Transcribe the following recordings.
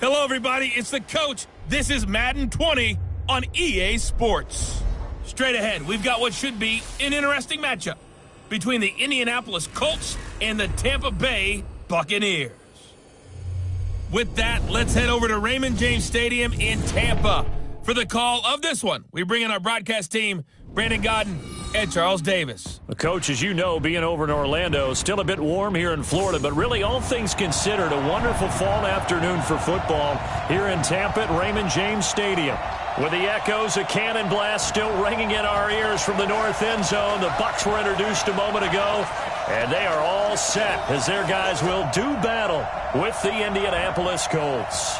Hello, everybody. It's the coach. This is Madden 20 on EA Sports. Straight ahead, we've got what should be an interesting matchup between the Indianapolis Colts and the Tampa Bay Buccaneers. With that, let's head over to Raymond James Stadium in Tampa. For the call of this one, we bring in our broadcast team, Brandon Godden and Charles Davis. Coach, as you know, being over in Orlando, still a bit warm here in Florida, but really all things considered, a wonderful fall afternoon for football here in Tampa at Raymond James Stadium. With the echoes of cannon blast still ringing in our ears from the north end zone, the Bucs were introduced a moment ago, and they are all set as their guys will do battle with the Indianapolis Colts.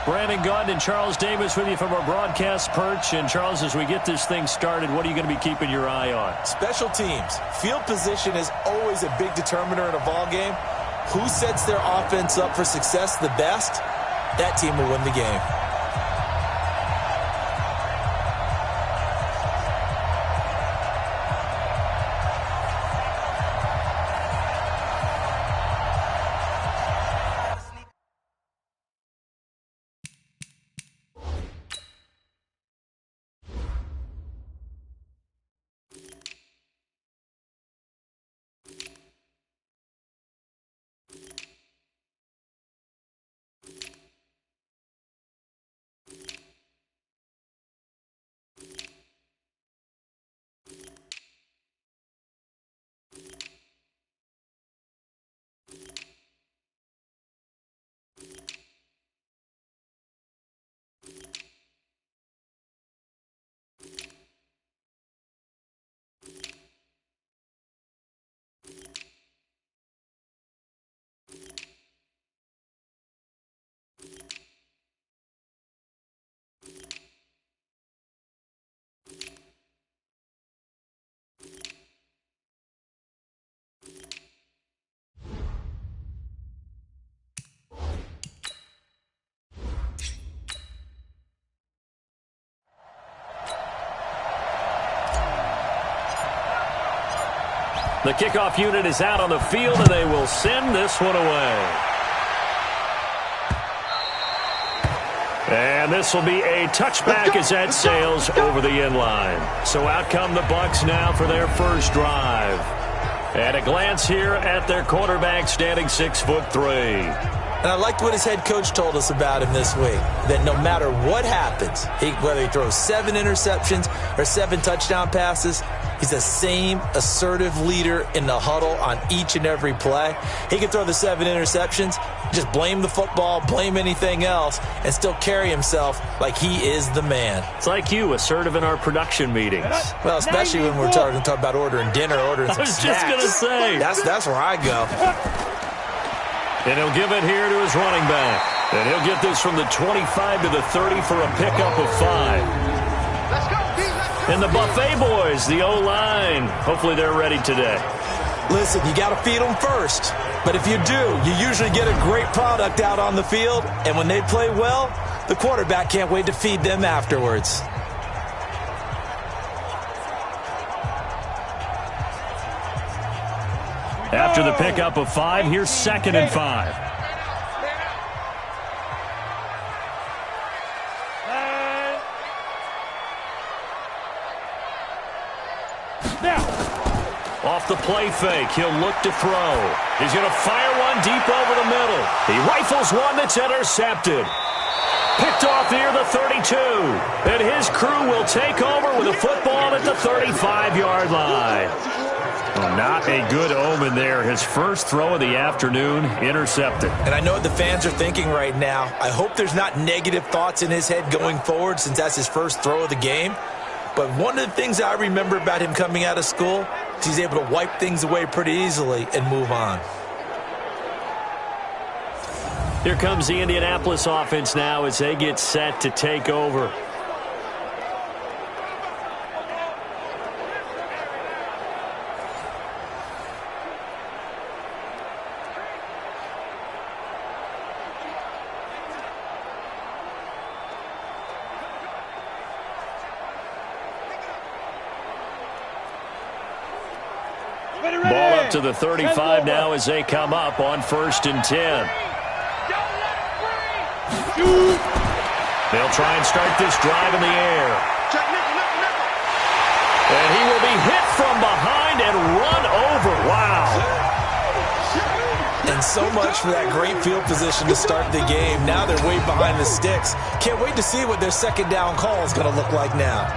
Brandon Godden and Charles Davis with you from our broadcast perch. And, Charles, as we get this thing started, what are you going to be keeping your eye on? Special teams. Field position is always a big determiner in a ball game. Who sets their offense up for success the best, that team will win the game. The kickoff unit is out on the field, and they will send this one away. And this will be a touchback as that sails over the end line. So out come the Bucs now for their first drive. And a glance here at their quarterback standing 6'3". And I liked what his head coach told us about him this week, that no matter what happens, whether he throws 7 interceptions or 7 touchdown passes, he's the same assertive leader in the huddle on each and every play. He can throw the 7 interceptions, just blame the football, blame anything else, and still carry himself like he is the man. It's like you, assertive in our production meetings. Well, especially when we're talking about ordering dinner, ordering some snacks. I was just going to say. That's where I go. And he'll give it here to his running back. And he'll get this from the 25 to the 30 for a pickup of 5. And the Buffet boys, the O-line, hopefully they're ready today. Listen, you got to feed them first. But if you do, you usually get a great product out on the field. And when they play well, the quarterback can't wait to feed them afterwards. After the pickup of 5, here's 2nd and 5. Off the play fake, he'll look to throw. He's going to fire one deep over the middle. He rifles one that's intercepted. Picked off near the 32. And his crew will take over with a football at the 35-yard line. Well, not a good omen there. His first throw of the afternoon intercepted. And I know what the fans are thinking right now. I hope there's not negative thoughts in his head going forward since that's his first throw of the game. But one of the things I remember about him coming out of school is he's able to wipe things away pretty easily and move on. Here comes the Indianapolis offense now as they get set to take over. Ball up to the 35 now as they come up on 1st and 10. They'll try and start this drive in the air. And he will be hit from behind and run over. Wow. And so much for that great field position to start the game. Now they're way behind the sticks. Can't wait to see what their second down call is going to look like now.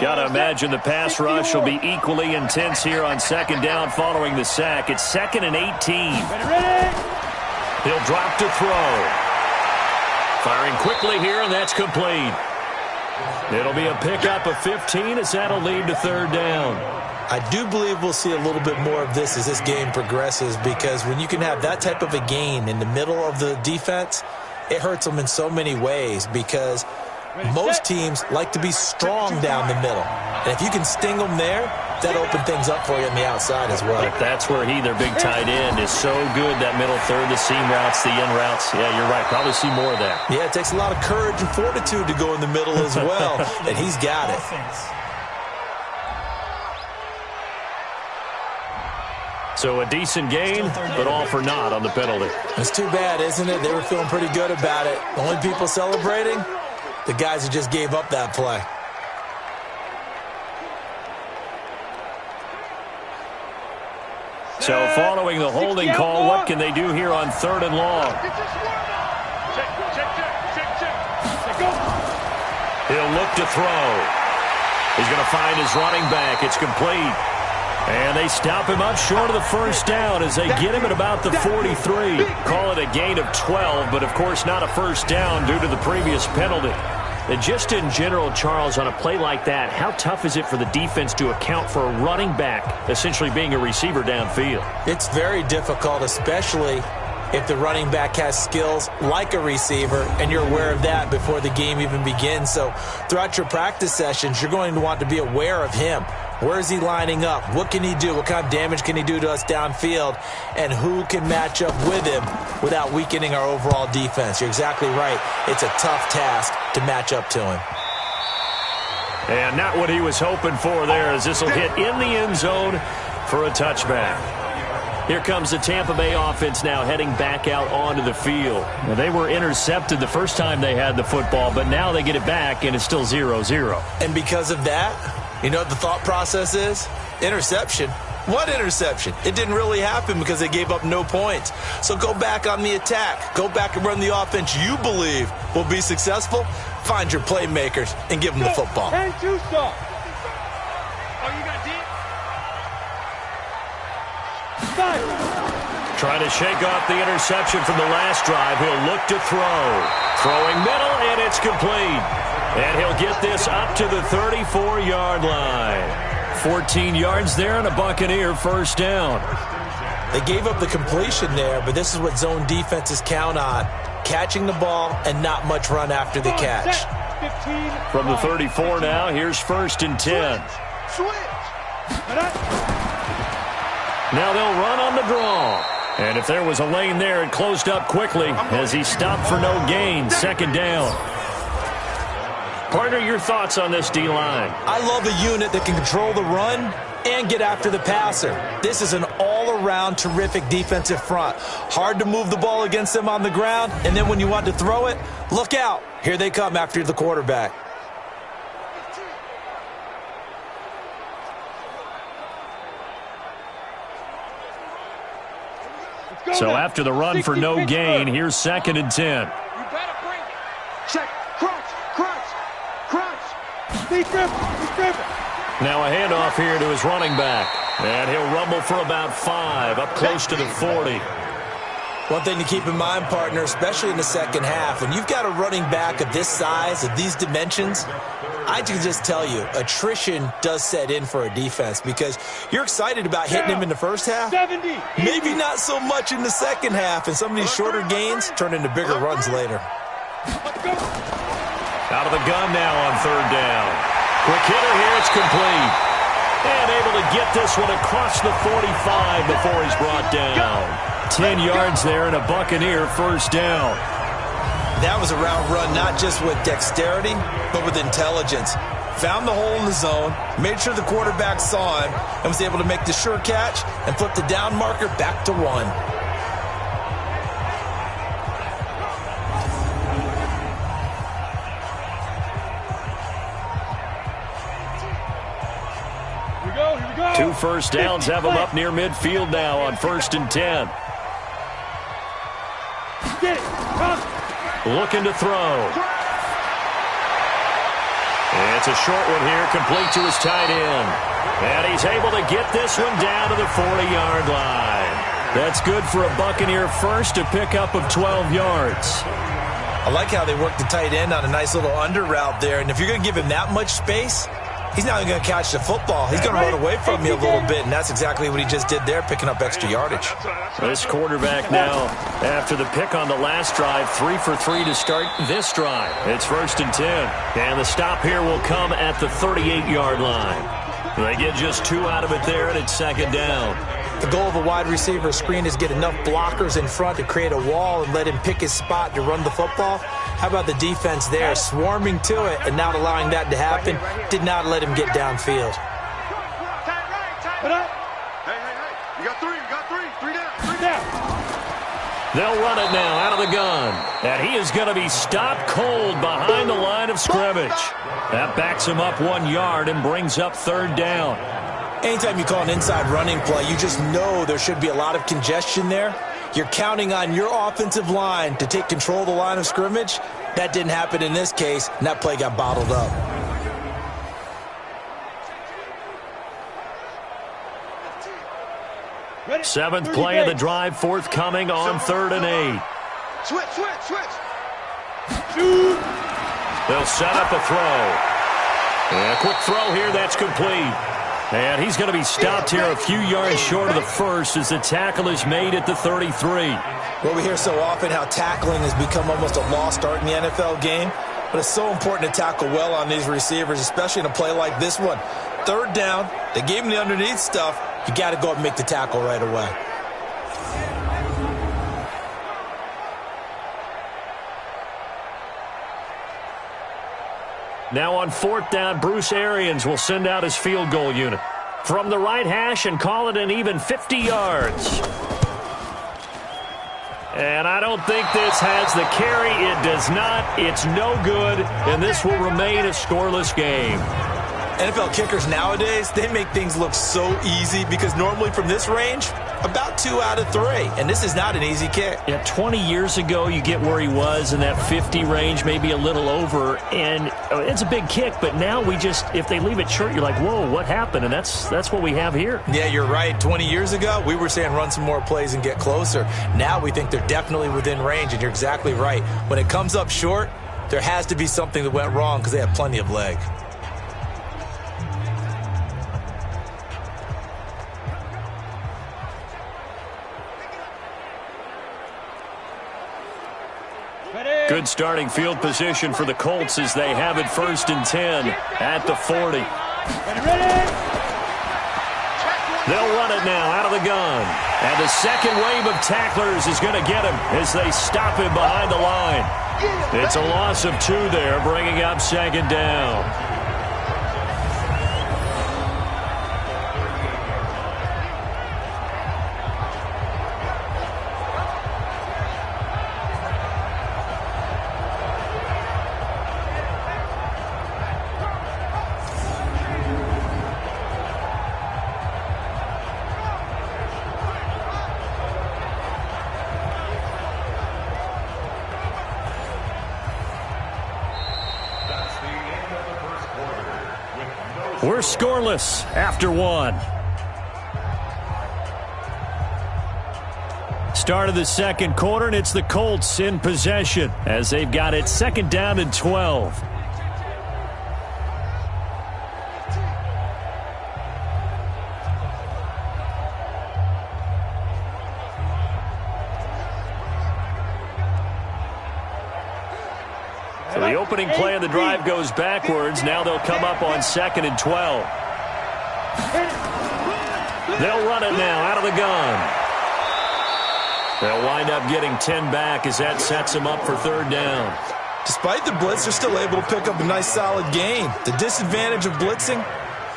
Got to imagine the pass rush will be equally intense here on second down following the sack. It's 2nd and 18. He'll drop to throw. Firing quickly here, and that's complete. It'll be a pickup of 15 as that'll lead to third down. I do believe we'll see a little bit more of this as this game progresses, because when you can have that type of a gain in the middle of the defense, it hurts them in so many ways, because most teams like to be strong down the middle. And if you can sting them there, that'll open things up for you on the outside as well. But that's where their big tight end, is so good, that middle third, the seam routes, the in routes. Yeah, you're right. Probably see more of that. Yeah, it takes a lot of courage and fortitude to go in the middle as well, and he's got it. So a decent gain, but all for naught on the penalty. It's too bad, isn't it? They were feeling pretty good about it. The only people celebrating, the guys who just gave up that play. So following the holding call, what can they do here on 3rd and long? He'll look to throw. He's going to find his running back. It's complete. And they stop him up short of the first down as they get him at about the 43. Call it a gain of 12, but of course not a first down due to the previous penalty. And just in general, Charles, on a play like that, how tough is it for the defense to account for a running back essentially being a receiver downfield? It's very difficult, especially if the running back has skills like a receiver, and you're aware of that before the game even begins. So throughout your practice sessions, you're going to want to be aware of him. Where is he lining up? What can he do? What kind of damage can he do to us downfield? And who can match up with him without weakening our overall defense? You're exactly right. It's a tough task to match up to him. And not what he was hoping for there, as this will hit in the end zone for a touchback. Here comes the Tampa Bay offense now heading back out onto the field. Now, they were intercepted the first time they had the football, but now they get it back, and it's still 0-0. And because of that, you know what the thought process is? Interception. What interception? It didn't really happen because they gave up no points. So go back on the attack. Go back and run the offense you believe will be successful. Find your playmakers and give them the football. And two stop. Oh, you got deep? Trying to shake off the interception from the last drive. He'll look to throw. Throwing middle, and it's complete. And he'll get this up to the 34-yard line. 14 yards there and a Buccaneer first down. They gave up the completion there, but this is what zone defenses count on. Catching the ball and not much run after the catch. From the 34 now, here's 1st and 10. Now they'll run on the draw. And if there was a lane there, it closed up quickly as he stopped for no gain. 2nd down. Partner, your thoughts on this D-line? I love a unit that can control the run and get after the passer. This is an all-around terrific defensive front. Hard to move the ball against them on the ground, and then when you want to throw it, look out. Here they come after the quarterback. So after the run for no gain, here's 2nd and 10. You better bring it. Check. Crunch. Now a handoff here to his running back. And he'll rumble for about 5, up close to the 40. One thing to keep in mind, partner, especially in the second half, when you've got a running back of this size, of these dimensions, I can just tell you, attrition does set in for a defense because you're excited about hitting him in the first half. Maybe not so much in the second half, and some of these shorter gains turn into bigger runs later. Out of the gun now on third down. Quick hitter here, it's complete. And able to get this one across the 45 before he's brought down. 10 yards there and a Buccaneer first down. That was a route run not just with dexterity, but with intelligence. Found the hole in the zone, made sure the quarterback saw him, and was able to make the sure catch and flip the down marker back to 1. Here we go. 2 first downs have him up near midfield now on 1st and 10. Get it. Come. Looking to throw. It's a short one here, complete to his tight end. And he's able to get this one down to the 40-yard line. That's good for a Buccaneer first, a pickup of 12 yards. I like how they work the tight end on a nice little under route there. And if you're going to give him that much space, he's not even going to catch the football. He's going to run away from you a little bit, and that's exactly what he just did there, picking up extra yardage. This quarterback now, after the pick on the last drive, 3 for 3 to start this drive. It's 1st and 10, and the stop here will come at the 38-yard line. They get just 2 out of it there, and it's 2nd down. The goal of a wide receiver screen is get enough blockers in front to create a wall and let him pick his spot to run the football. How about the defense there, swarming to it and not allowing that to happen? Did not let him get downfield. Hey. You got 3. 3 down. They'll run it now out of the gun. And he is going to be stopped cold behind the line of scrimmage. That backs him up 1 yard and brings up 3rd down. Anytime you call an inside running play, you just know there should be a lot of congestion there. You're counting on your offensive line to take control of the line of scrimmage. That didn't happen in this case, and that play got bottled up. Ready? 7th play of the drive, forthcoming on 3rd and 8. Switch. They'll set up a throw. And a quick throw here, that's complete. And he's going to be stopped here a few yards short of the first as the tackle is made at the 33. Well, we hear so often how tackling has become almost a lost art in the NFL game, but it's so important to tackle well on these receivers, especially in a play like this one. 3rd down, they gave him the underneath stuff. You got to go and make the tackle right away. Now on 4th down, Bruce Arians will send out his field goal unit from the right hash and call it an even 50 yards. And I don't think this has the carry. It does not. It's no good, and this will remain a scoreless game. NFL kickers nowadays, they make things look so easy because normally from this range, about 2 out of 3, and this is not an easy kick. Yeah, 20 years ago, you get where he was in that 50 range, maybe a little over, and it's a big kick, but now we just, if they leave it short, you're like, whoa, what happened? And that's what we have here. Yeah, you're right. 20 years ago, we were saying run some more plays and get closer. Now we think they're definitely within range, and you're exactly right. When it comes up short, there has to be something that went wrong because they have plenty of leg. Good starting field position for the Colts as they have it 1st and 10 at the 40. They'll run it now out of the gun. And the second wave of tacklers is going to get him as they stop him behind the line. It's a loss of 2 there, bringing up 2nd down. We're scoreless after 1. Start of the second quarter, and it's the Colts in possession as they've got it second down and 12. So the opening play of the drive goes backwards. Now they'll come up on second and 12. They'll run it now out of the gun. They'll wind up getting 10 back as that sets them up for third down. Despite the blitz, they're still able to pick up a nice solid gain. The disadvantage of blitzing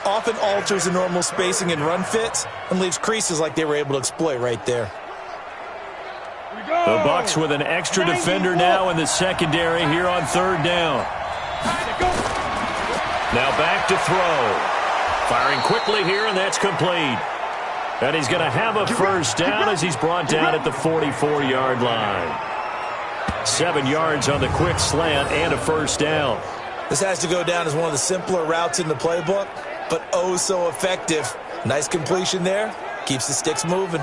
often alters the normal spacing and run fits and leaves creases like they were able to exploit right there. The Bucs with an extra defender now in the secondary here on third down. Now back to throw. Firing quickly here, and that's complete. And he's going to have a first down as he's brought down at the 44-yard line. 7 yards on the quick slant and a first down. This has to go down as one of the simpler routes in the playbook, but oh so effective. Nice completion there. Keeps the sticks moving.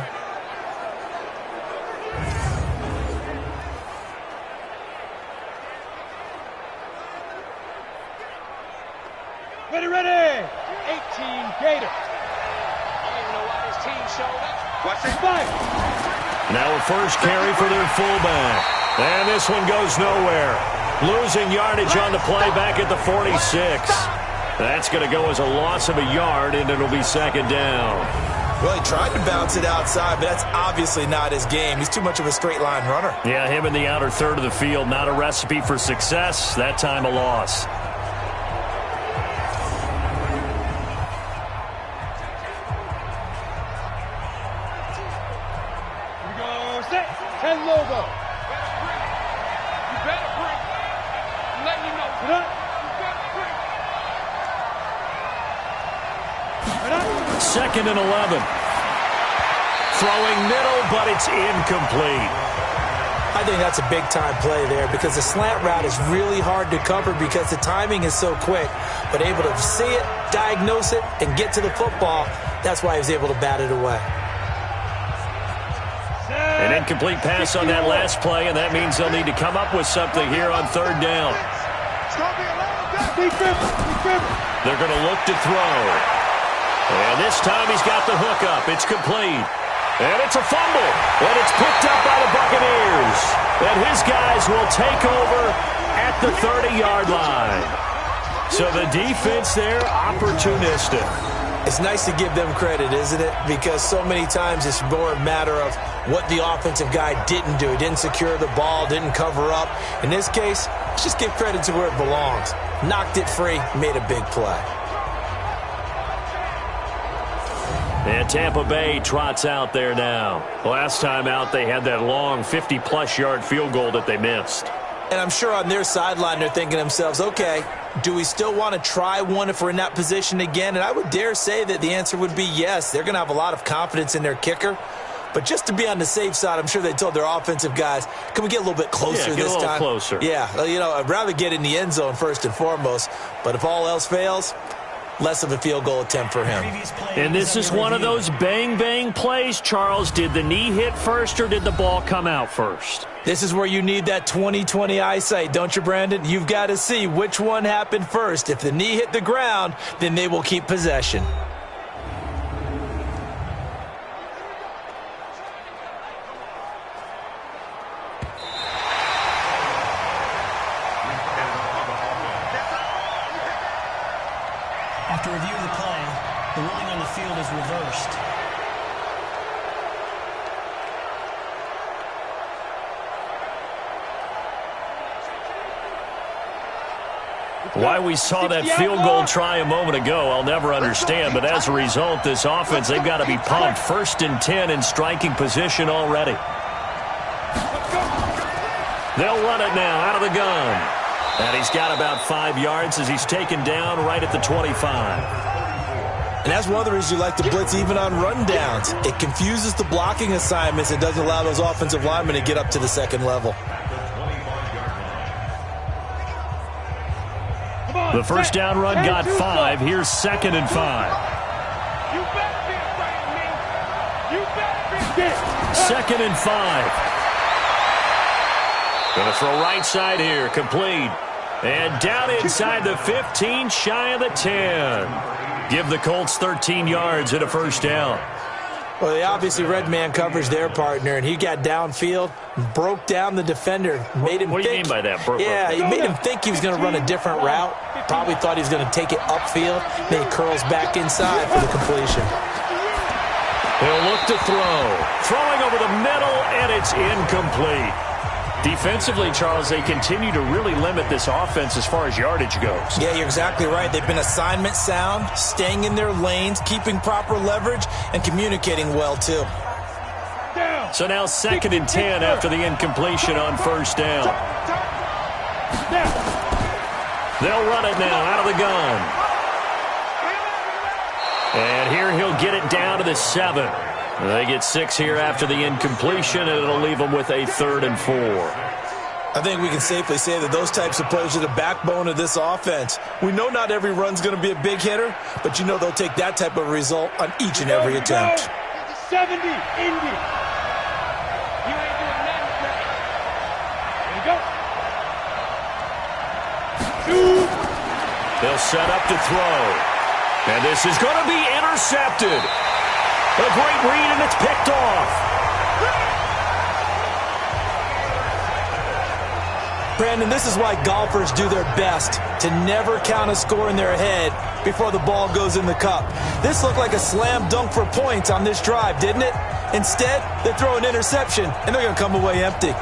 Ready. 18 Gators. Now a first carry for their fullback. And this one goes nowhere. Losing yardage on the play back at the 46. That's going to go as a loss of a yard, and it'll be second down. Well, he tried to bounce it outside, but that's obviously not his game. He's too much of a straight line runner. Yeah, him in the outer third of the field, not a recipe for success. That time a loss. Logo. You better bring. I'm letting you know. You better bring. Second and 11. Throwing middle, but it's incomplete. I think that's a big-time play there because the slant route is really hard to cover because the timing is so quick. But able to see it, diagnose it, and get to the football, that's why he was able to bat it away. An incomplete pass on that last play, and that means they'll need to come up with something here on third down. They're going to look to throw. And this time he's got the hook up. It's complete. And it's a fumble. And it's picked up by the Buccaneers. And his guys will take over at the 30-yard line. So the defense there, opportunistic. It's nice to give them credit, isn't it? Because so many times it's more a matter of what the offensive guy didn't do. He didn't secure the ball, didn't cover up. In this case, let's just give credit to where it belongs. Knocked it free, made a big play. And Tampa Bay trots out there now. Last time out, they had that long 50-plus yard field goal that they missed. And I'm sure on their sideline they're thinking to themselves, okay, do we still want to try one if we're in that position again? And I would dare say that the answer would be yes. They're going to have a lot of confidence in their kicker. But just to be on the safe side, I'm sure they told their offensive guys, can we get a little bit closer this time? Closer. Yeah, I'd rather get in the end zone first and foremost. But if all else fails, less of a field goal attempt for him. And this is one of those bang-bang plays, Charles. Did the knee hit first or did the ball come out first? This is where you need that 20/20 eyesight, don't you, Brandon? You've got to see which one happened first. If the knee hit the ground, then they will keep possession. After review of the play, the ruling on the field is reversed. Why we saw that field goal try a moment ago, I'll never understand. But as a result, this offense, they've got to be pumped. 1st and 10 in striking position already. They'll run it now out of the gun. And he's got about 5 yards as he's taken down right at the 25. And that's one of the reasons you like to blitz even on rundowns. It confuses the blocking assignments. It doesn't allow those offensive linemen to get up to the second level. The first down run got 5. Here's 2nd and 5. 2nd and 5. Going to throw right side here, complete. And down inside the 15, shy of the 10. Give the Colts 13 yards and a first down. Well, they obviously red man coverage their partner, and he got downfield, broke down the defender, made him What do you think. mean by that? Yeah, he made him think he was going to run a different route. Probably thought he was going to take it upfield. Then he curls back inside for the completion. He'll look to throw. Throwing over the middle, and it's incomplete. Defensively, Charles, they continue to really limit this offense as far as yardage goes. Yeah, you're exactly right. They've been assignment sound, staying in their lanes, keeping proper leverage, and communicating well, too. So now 2nd and 10 after the incompletion on first down. They'll run it now out of the gun. And here he'll get it down to the 7. They get 6 here after the incompletion, and it'll leave them with a 3rd and 4. I think we can safely say that those types of plays are the backbone of this offense. We know not every run's going to be a big hitter, but you know they'll take that type of result on each and every attempt. 70, Indy. You ain't doing nothing. There you go. 2. They'll set up to throw. And this is going to be intercepted. A great read, and it's picked off. Brandon, this is why golfers do their best to never count a score in their head before the ball goes in the cup. This looked like a slam dunk for points on this drive, didn't it? Instead, they throw an interception, and they're going to come away empty.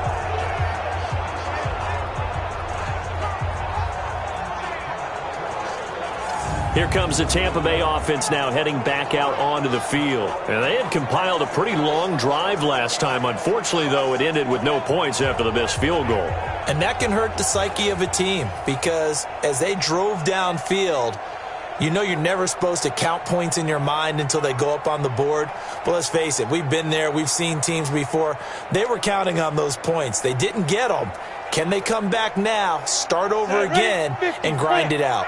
Here comes the Tampa Bay offense now heading back out onto the field. And they had compiled a pretty long drive last time. Unfortunately, though, it ended with no points after the missed field goal. And that can hurt the psyche of a team because as they drove downfield, you know you're never supposed to count points in your mind until they go up on the board. But let's face it, we've been there. We've seen teams before. They were counting on those points. They didn't get them. Can they come back now, start over again, and grind it out?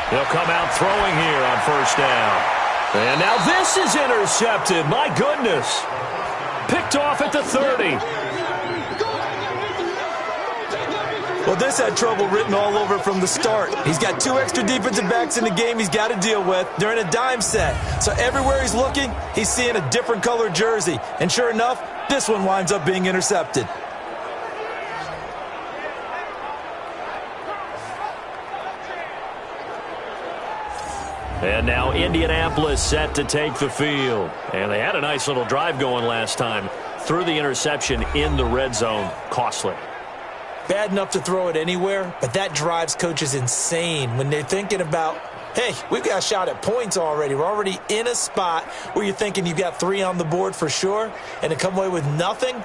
He'll come out throwing here on first down. And now this is intercepted. My goodness. Picked off at the 30. Well, this had trouble written all over from the start. He's got 2 extra defensive backs in the game he's got to deal with. They're in a dime set. So everywhere he's looking, he's seeing a different colored jersey. And sure enough, this one winds up being intercepted. And now Indianapolis set to take the field. And they had a nice little drive going last time. Threw the interception in the red zone. Costly. Bad enough to throw it anywhere, but that drives coaches insane when they're thinking about, hey, we've got a shot at points already. We're already in a spot where you're thinking you've got 3 on the board for sure, and to come away with nothing,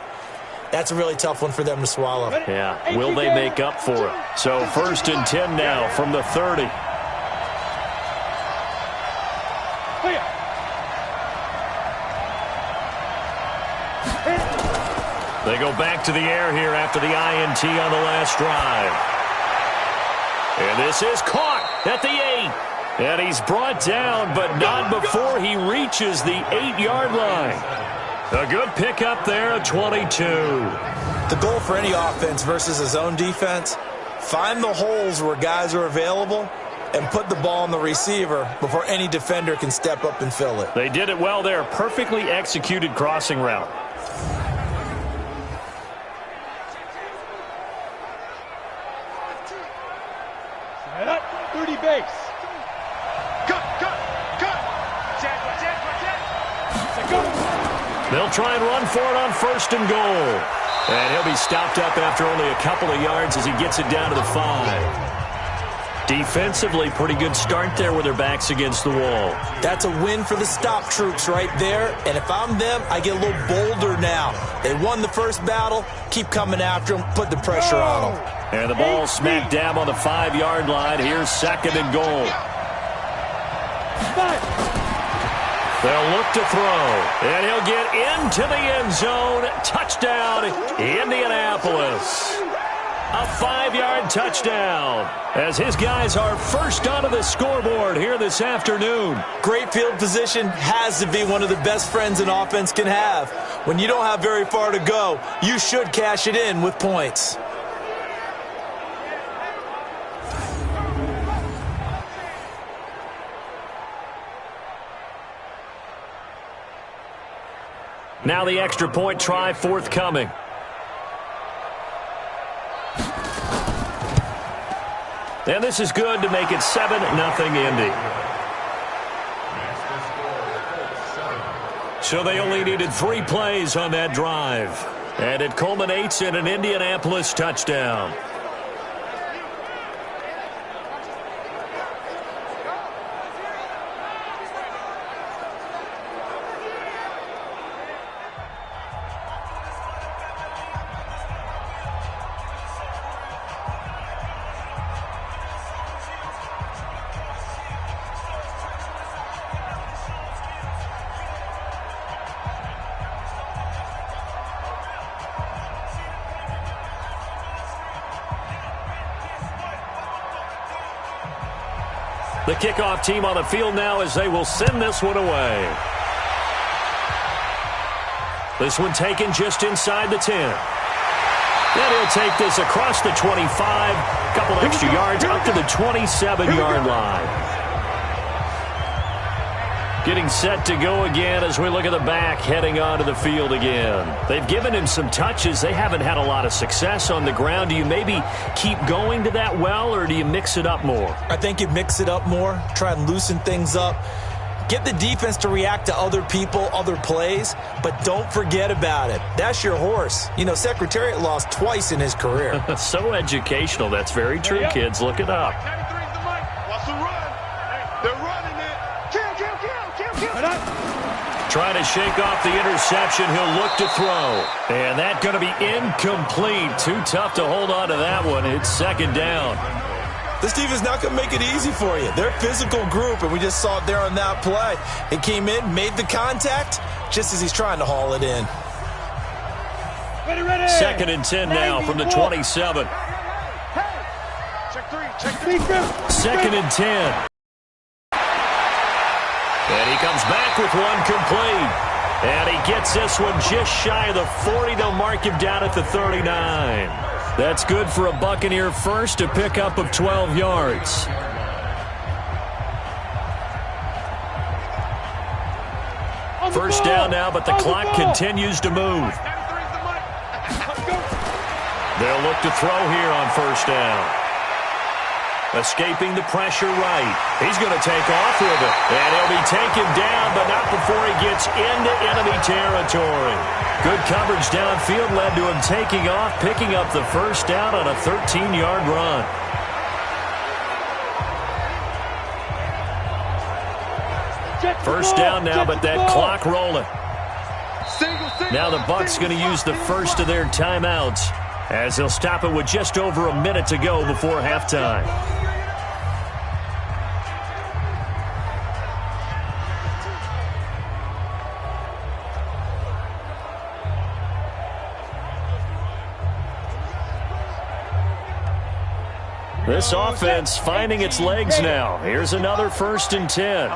that's a really tough one for them to swallow. Yeah, will they make up for it? So 1st and 10 now from the 30. They go back to the air here after the INT on the last drive. And this is caught at the 8. And he's brought down, but not before he reaches the 8-yard line. A good pickup there at 22. The goal for any offense versus his own defense, find the holes where guys are available and put the ball on the receiver before any defender can step up and fill it. They did it well there. Perfectly executed crossing route. Set up, 30 base. Cut. They'll try and run for it on 1st and goal. And he'll be stopped up after only a couple of yards as he gets it down to the 5. Defensively, pretty good start there with their backs against the wall. That's a win for the stop troops right there. And if I'm them, I get a little bolder now. They won the first battle. Keep coming after them. Put the pressure on them. And the ball smack dab on the 5-yard line. Here's 2nd and goal. They'll look to throw. And he'll get into the end zone. Touchdown, Indianapolis. A 5-yard touchdown as his guys are first onto the scoreboard here this afternoon. Great field position has to be one of the best friends an offense can have. When you don't have very far to go, you should cash it in with points. Now the extra point try forthcoming. And this is good to make it 7-0 Indy. So they only needed 3 plays on that drive. And it culminates in an Indianapolis touchdown. The kickoff team on the field now as they will send this one away. This one taken just inside the 10. Then he'll take this across the 25. Couple extra yards up to the 27-yard line. Getting set to go again as we look at the back heading onto the field again. They've given him some touches. They haven't had a lot of success on the ground. Do you maybe keep going to that well, or do you mix it up more? I think you mix it up more, try and loosen things up. Get the defense to react to other people, other plays, but don't forget about it. That's your horse. You know, Secretariat lost twice in his career. So educational. That's very true, kids. Look it up. 93's the mic. Watch the run. They're running it. Kill. Trying to shake off the interception. He'll look to throw. And that's going to be incomplete. Too tough to hold on to that one. It's second down. This defense not going to make it easy for you. They're a physical group, and we just saw it there on that play. It came in, made the contact, just as he's trying to haul it in. Ready. Second and 10 now from the 27. Check three. Second and 10. And he comes back with one complete. And he gets this one just shy of the 40. They'll mark him down at the 39. That's good for a Buccaneer first, a pickup of 12 yards. First down now, but the clock continues to move. They'll look to throw here on first down. Escaping the pressure right. He's going to take off with it. And he'll be taken down, but not before he gets into enemy territory. Good coverage downfield led to him taking off, picking up the first down on a 13-yard run. First down now, but that clock rolling. Now the Bucs going to use the first of their timeouts as they'll stop it with just over a minute to go before halftime. This offense finding its legs now. Here's another 1st and 10.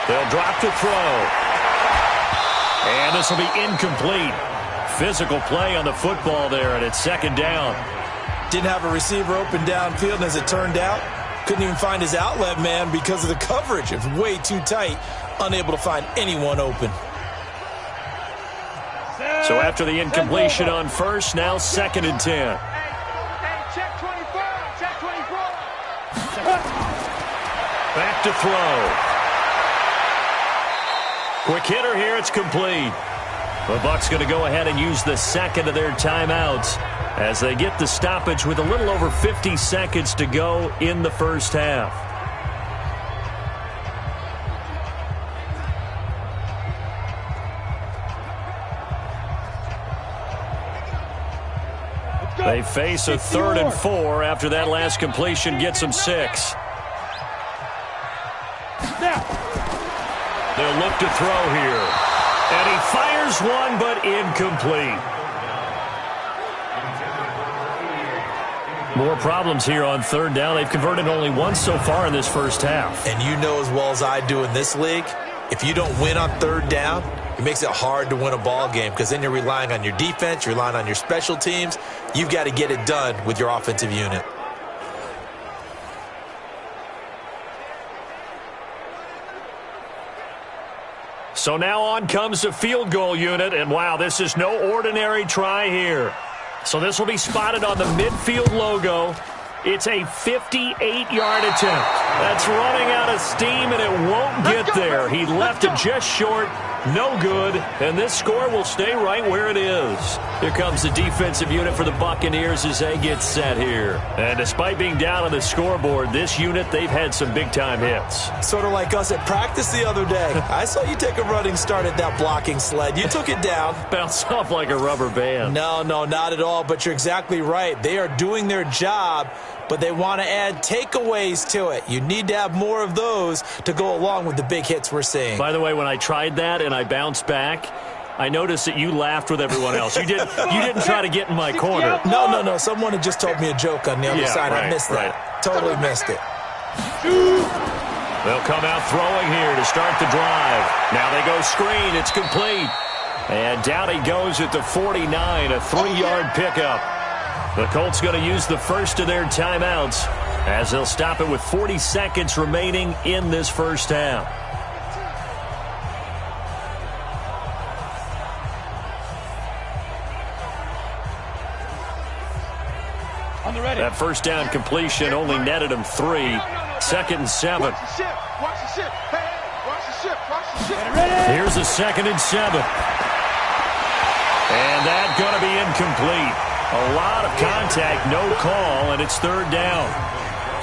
They'll drop to throw. And this will be incomplete. Physical play on the football there, and it's second down. Didn't have a receiver open downfield, and as it turned out, couldn't even find his outlet man because of the coverage. It was way too tight, unable to find anyone open. So after the incompletion on first, now 2nd and 10. Check 24. Back to throw. Quick hitter here, it's complete. The Bucs going to go ahead and use the second of their timeouts as they get the stoppage with a little over 50 seconds to go in the first half. They face a 3rd and 4 after that last completion gets them 6. They'll look to throw here. And he fires one, but incomplete. More problems here on third down. They've converted only once so far in this first half. And you know as well as I do in this league, if you don't win on third down, it makes it hard to win a ball game because then you're relying on your defense, you're relying on your special teams. You've got to get it done with your offensive unit. So now on comes the field goal unit, and wow, this is no ordinary try here. So this will be spotted on the midfield logo. It's a 58-yard attempt. That's running out of steam, and it won't get there. He left it just short. No good, and this score will stay right where it is. Here comes the defensive unit for the Buccaneers as they get set here. And despite being down on the scoreboard, this unit, they've had some big-time hits. Sort of like us at practice the other day. I saw you take a running start at that blocking sled. You took it down. Bounced off like a rubber band. No, not at all, but you're exactly right. They are doing their job, but they want to add takeaways to it. You need to have more of those to go along with the big hits we're seeing. By the way, when I tried that and I bounced back, I noticed that you laughed with everyone else. You didn't try to get in my corner. No. Someone had just told me a joke on the other side. Right, I missed that. Totally missed it. They'll come out throwing here to start the drive. Now they go screen. It's complete. And down he goes at the 49, a 3-yard pickup. The Colts going to use the first of their timeouts as they'll stop it with 40 seconds remaining in this first half. That first down completion only netted him 3. 2nd and 7. Watch the ship. Watch the ship. Hey, watch the ship. Watch the ship. Here's a 2nd and 7. And that's going to be incomplete. A lot of contact, no call, and it's 3rd down.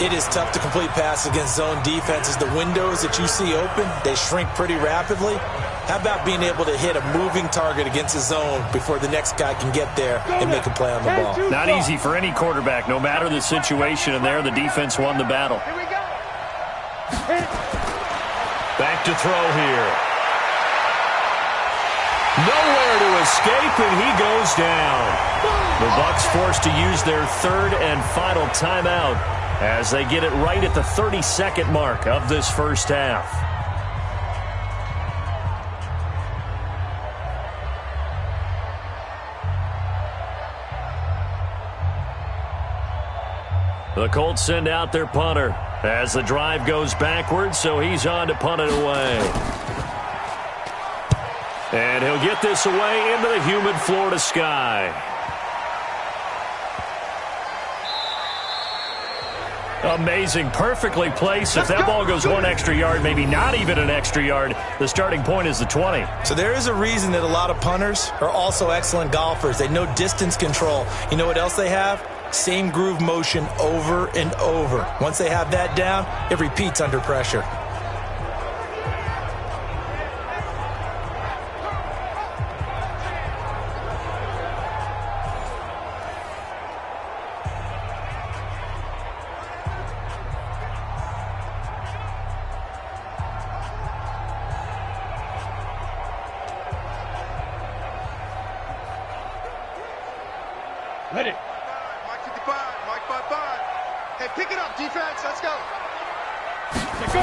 It is tough to complete passes against zone defenses. The windows that you see open, they shrink pretty rapidly. How about being able to hit a moving target against a zone before the next guy can get there and make a play on the ball? Not easy for any quarterback, no matter the situation, and there the defense won the battle. Here we go. Back to throw here. Nowhere to escape, and he goes down. The Bucs forced to use their 3rd and final timeout as they get it right at the 32nd mark of this first half. The Colts send out their punter as the drive goes backwards, so he's on to punt it away. And he'll get this away into the humid Florida sky. Amazing, perfectly placed. If that ball goes 1 extra yard, maybe not even an extra yard, the starting point is the 20. So there is a reason that a lot of punters are also excellent golfers. They know distance control. You know what else they have? Same groove motion over and over. Once they have that down, it repeats under pressure. Ready. Mike 55, Mike 55. Hey, pick it up, defense. Let's go. Let's go.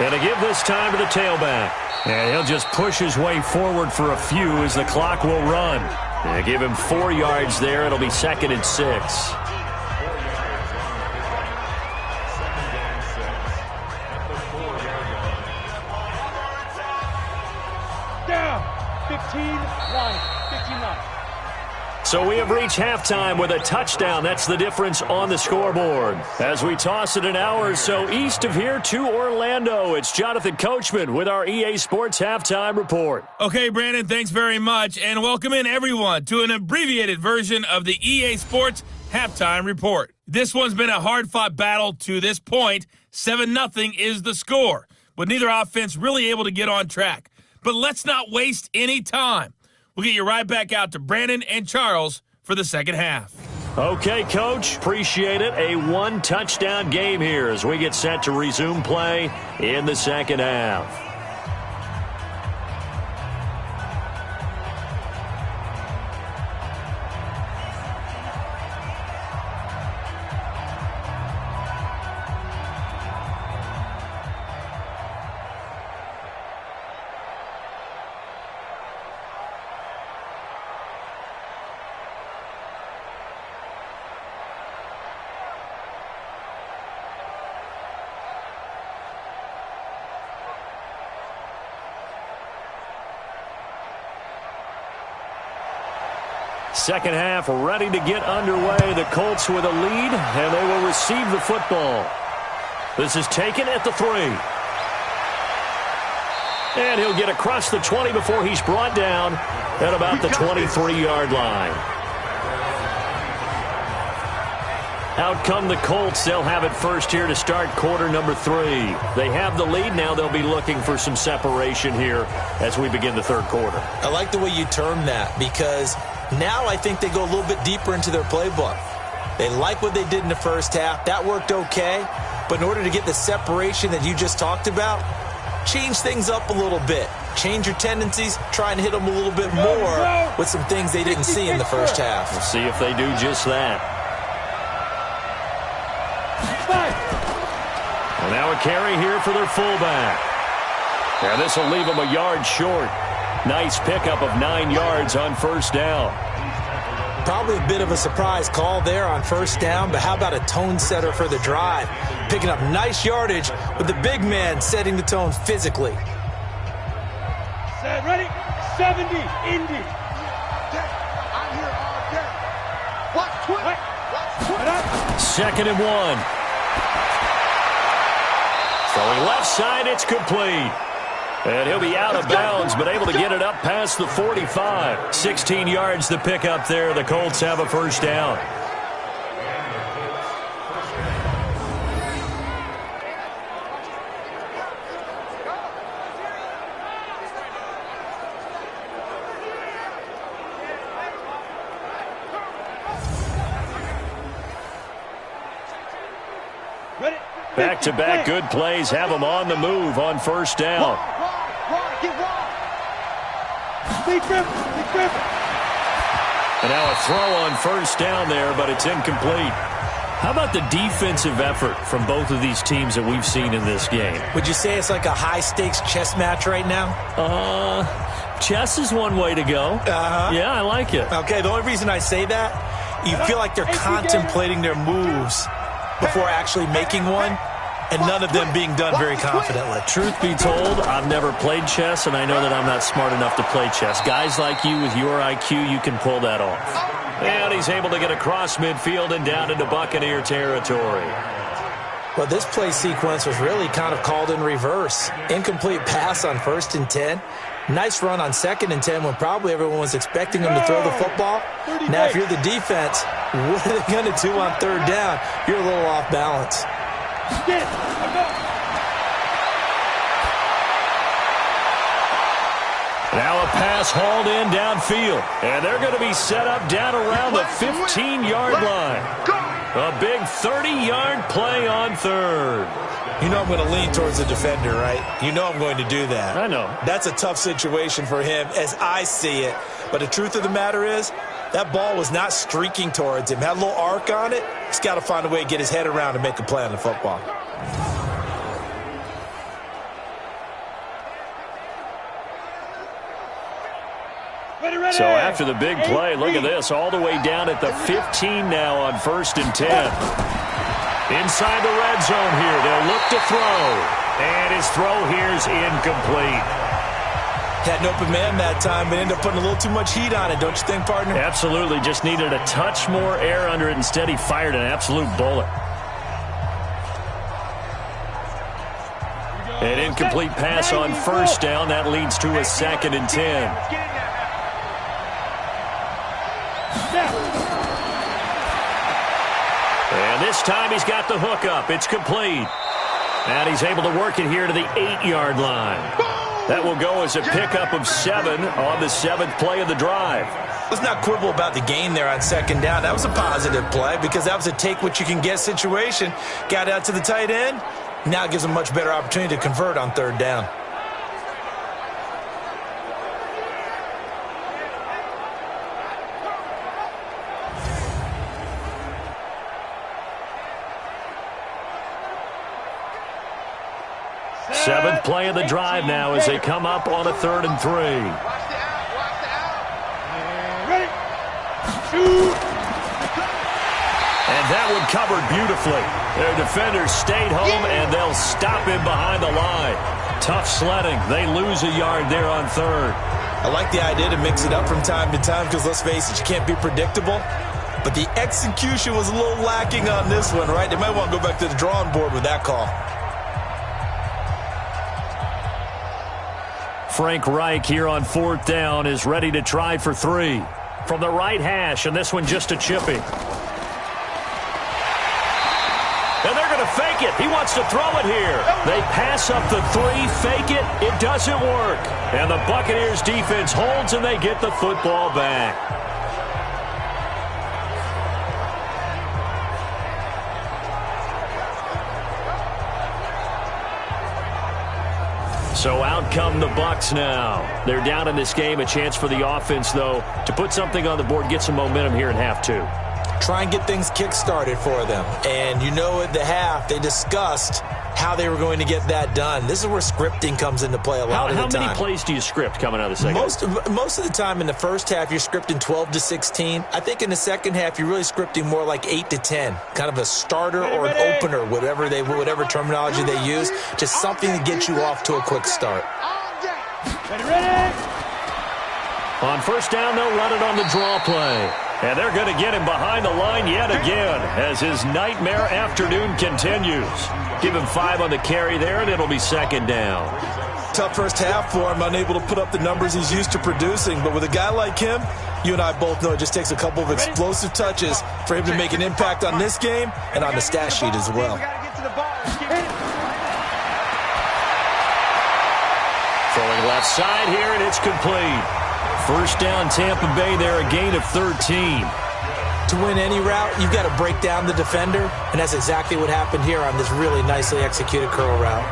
And to give this time to the tailback. And he'll just push his way forward for a few as the clock will run. And give him 4 yards there. It'll be 2nd and 6. Down. 15-9. 15-9. So we have reached halftime with a touchdown. That's the difference on the scoreboard. As we toss it an hour or so east of here to Orlando, it's Jonathan Coachman with our EA Sports Halftime Report. Okay, Brandon, thanks very much, and welcome in everyone to an abbreviated version of the EA Sports Halftime Report. This one's been a hard-fought battle to this point. 7-0 is the score, with neither offense really able to get on track. But let's not waste any time. We'll get you right back out to Brandon and Charles for the second half. Okay, Coach, appreciate it. A 1-touchdown game here as we get set to resume play in the second half. Second half ready to get underway. The Colts with a lead, and they will receive the football. This is taken at the 3. And he'll get across the 20 before he's brought down at about the 23-yard line. Out come the Colts. They'll have it first here to start quarter number 3. They have the lead. Now they'll be looking for some separation here as we begin the third quarter. I like the way you term that, because now I think they go a little bit deeper into their playbook. They like what they did in the first half. That worked okay. But in order to get the separation that you just talked about, change things up a little bit. Change your tendencies. Try and hit them a little bit more with some things they didn't see in the first half. We'll see if they do just that. And now a carry here for their fullback. And this will leave them a yard short. Nice pickup of 9 yards on first down. Probably a bit of a surprise call there on first down, but how about a tone setter for the drive? Picking up nice yardage with the big man setting the tone physically. Set, ready? 70, Indy. I'm here all day. Watch 20. Watch 20. Second and 1. Throwing left side, it's complete. And he'll be out of bounds, but able to get it up past the 45. 16 yards to pick up there. The Colts have a first down. Back-to-back good plays have them on the move on first down. And now a throw on first down there, but it's incomplete. How about the defensive effort from both of these teams that we've seen in this game? Would you say it's like a high-stakes chess match right now? Chess is one way to go. Yeah, I like it. Okay, the only reason I say that, you feel like they're contemplating their moves before actually making one, and none of them being done very confidently. Truth be told, I've never played chess, and I know that I'm not smart enough to play chess. Guys like you with your IQ, you can pull that off. And he's able to get across midfield and down into Buccaneer territory. Well, this play sequence was really kind of called in reverse. Incomplete pass on 1st and 10. Nice run on 2nd and 10 when probably everyone was expecting them to throw the football. Now, if you're the defense, what are they going to do on 3rd down? You're a little off balance. Now a pass hauled in downfield. And they're going to be set up down around the 15-yard line. A big 30-yard play on 3rd. You know I'm going to lean towards the defender, right? You know I'm going to do that. I know. That's a tough situation for him as I see it. But the truth of the matter is, that ball was not streaking towards him. Had a little arc on it. He's got to find a way to get his head around and make a play on the football. So after the big play, look at this. All the way down at the 15 now on 1st and 10. Inside the red zone here. They'll look to throw. And his throw here's incomplete. Had an open man that time, but ended up putting a little too much heat on it, don't you think, partner? Absolutely. Just needed a touch more air under it. Instead, he fired an absolute bullet. An incomplete pass on 1st down. That leads to a 2nd and 10. And this time he's got the hook up. It's complete. And he's able to work it here to the 8-yard line. That will go as a pickup of 7 on the 7th play of the drive. Let's not quibble about the gain there on 2nd down. That was a positive play because that was a take-what-you-can-get situation. Got out to the tight end. Now it gives them a much better opportunity to convert on 3rd down. Seventh play of the drive now as they come up on a 3rd and 3. Watch the out. Watch the out. Ready? Shoot. And that one covered beautifully. Their defenders stayed home, and they'll stop him behind the line. Tough sledding. They lose a yard there on 3rd. I like the idea to mix it up from time to time because, let's face it, you can't be predictable. But the execution was a little lacking on this one, right? They might want to go back to the drawing board with that call. Frank Reich here on 4th down is ready to try for 3. From the right hash, and this one just a chippy. And they're going to fake it. He wants to throw it here. They pass up the 3, fake it. It doesn't work. And the Buccaneers defense holds, and they get the football back. So out come the Bucs now. They're down in this game. A chance for the offense, though, to put something on the board, get some momentum here in half 2. Try and get things kick-started for them. And you know at the half, they discussed how they were going to get that done. This is where scripting comes into play a lot of the time. How many plays do you script coming out of the second half? Most of the time in the first half, you're scripting 12 to 16. I think in the second half, you're really scripting more like 8 to 10. Kind of a starter or an opener, whatever terminology they use. Just something to get you off to a quick start. Ready? On first down, they'll run it on the draw play. And they're going to get him behind the line yet again as his nightmare afternoon continues. Give him 5 on the carry there, and it'll be second down. Tough first half for him, unable to put up the numbers he's used to producing. But with a guy like him, you and I both know it just takes a couple of explosive touches for him to make an impact on this game and on the stat sheet as well. Throwing left side here, and it's complete. First down, Tampa Bay there, a gain of 13. To win any route, you've got to break down the defender, and that's exactly what happened here on this really nicely executed curl route.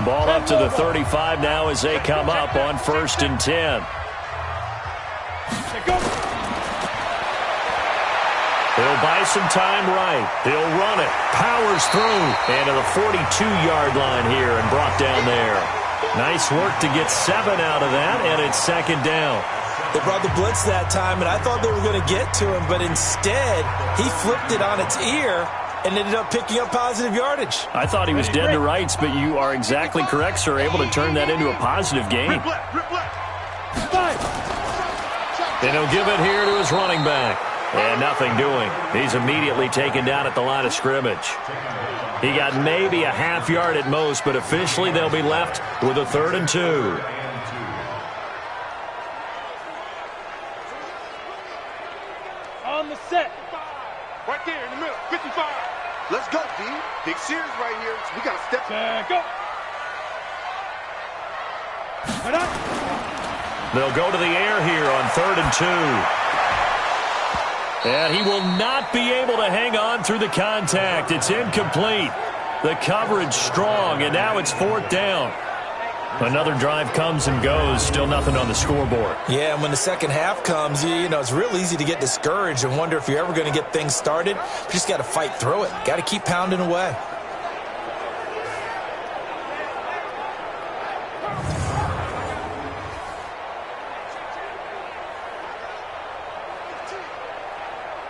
Ball up to the 35 now as they come up on 1st and 10. He'll buy some time right. He'll run it. Powers through. And to the 42-yard line here and brought down there. Nice work to get 7 out of that, and it's second down. They brought the blitz that time, and I thought they were going to get to him, but instead, he flipped it on its ear and ended up picking up positive yardage. I thought he was dead to rights, but you are exactly correct, sir. Able to turn that into a positive gain. And he'll give it here to his running back. And nothing doing. He's immediately taken down at the line of scrimmage. He got maybe a half yard at most, but officially they'll be left with a 3rd and 2. On the set. Right there in the middle. 55. Let's go, D. Big series right here. We got to step. Go. They'll go to the air here on 3rd and 2. And he will not be able to hang on through the contact. It's incomplete. The coverage strong, and now it's 4th down. Another drive comes and goes. Still nothing on the scoreboard. Yeah, and when the second half comes, you know, it's real easy to get discouraged and wonder if you're ever going to get things started. You just got to fight through it. Got to keep pounding away.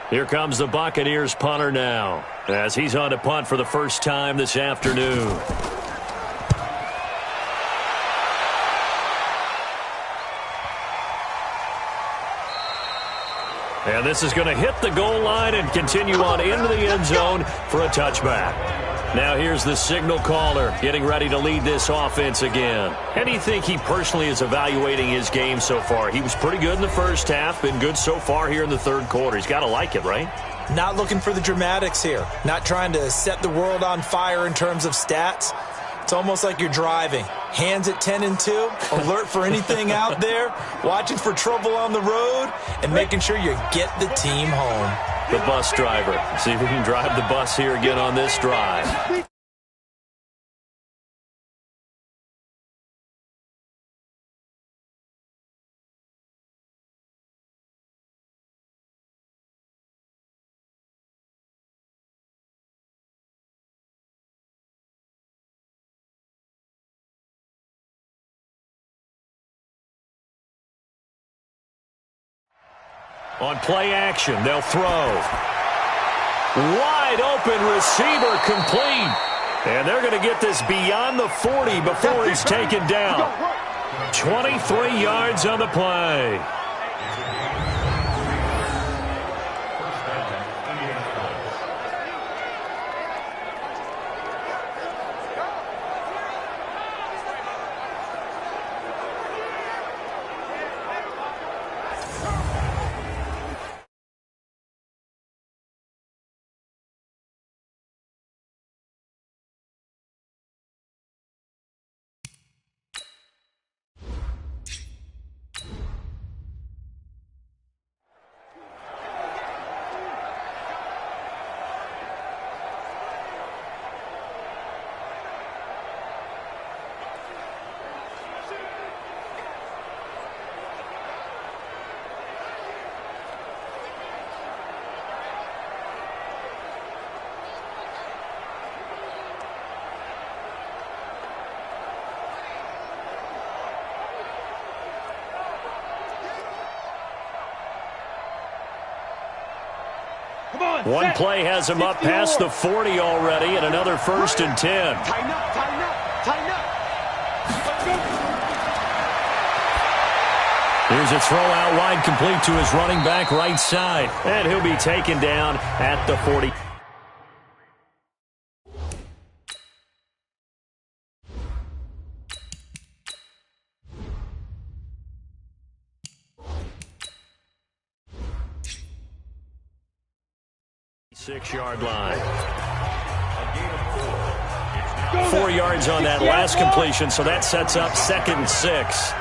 Here comes the Buccaneers punter now, as he's on to punt for the first time this afternoon. And this is going to hit the goal line and continue on into the end zone for a touchback. Now here's the signal caller getting ready to lead this offense again. How do you think he personally is evaluating his game so far? He was pretty good in the first half, been good so far here in the third quarter. He's got to like it, right? Not looking for the dramatics here. Not trying to set the world on fire in terms of stats. It's almost like you're driving. Hands at 10 and 2, alert for anything out there, watching for trouble on the road, and making sure you get the team home. The bus driver. See if we can drive the bus here again on this drive. On play action, they'll throw. Wide open receiver complete. And they're going to get this beyond the 40 before he's taken down. 23 yards on the play. One play has him up past the 40 already, and another 1st and 10. Tighten up, tighten up, tighten up. Here's a throw out wide, complete to his running back right side. And he'll be taken down at the 40. Six-yard line. 4 yards on that last completion, so that sets up 2nd and 6.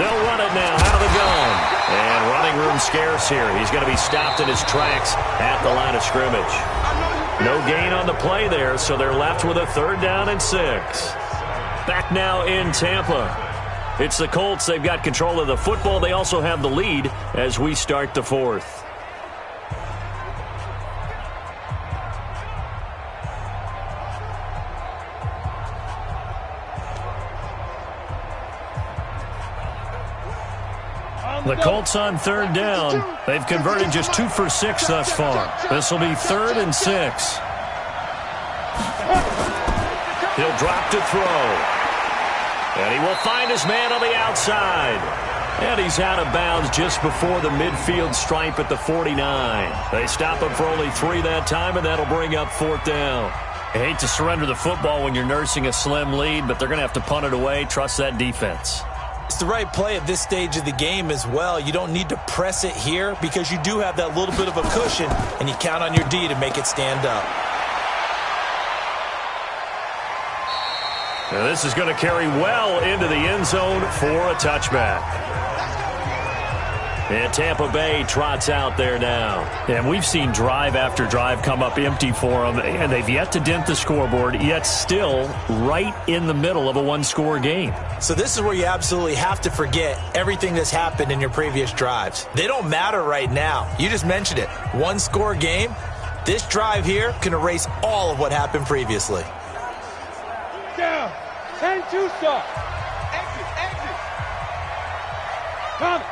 They'll run it now out of the gun. And running room scarce here. He's going to be stopped in his tracks at the line of scrimmage. No gain on the play there, so they're left with a 3rd down and 6. Back now in Tampa. It's the Colts. They've got control of the football. They also have the lead as we start the 4th. The Colts on 3rd down. They've converted just 2 for 6 thus far. This will be 3rd and 6. He'll drop to throw. And he will find his man on the outside. And he's out of bounds just before the midfield stripe at the 49. They stop him for only 3 that time, and that'll bring up 4th down. I hate to surrender the football when you're nursing a slim lead, but they're going to have to punt it away. Trust that defense. It's the right play at this stage of the game as well. You don't need to press it here because you do have that little bit of a cushion, and you count on your D to make it stand up. Now this is going to carry well into the end zone for a touchback. And Tampa Bay trots out there now. And we've seen drive after drive come up empty for them, and they've yet to dent the scoreboard, yet still right in the middle of a one-score game. So this is where you absolutely have to forget everything that's happened in your previous drives. They don't matter right now. You just mentioned it. One-score game. This drive here can erase all of what happened previously. Down. 10-2 stop. Exit, exit. Come.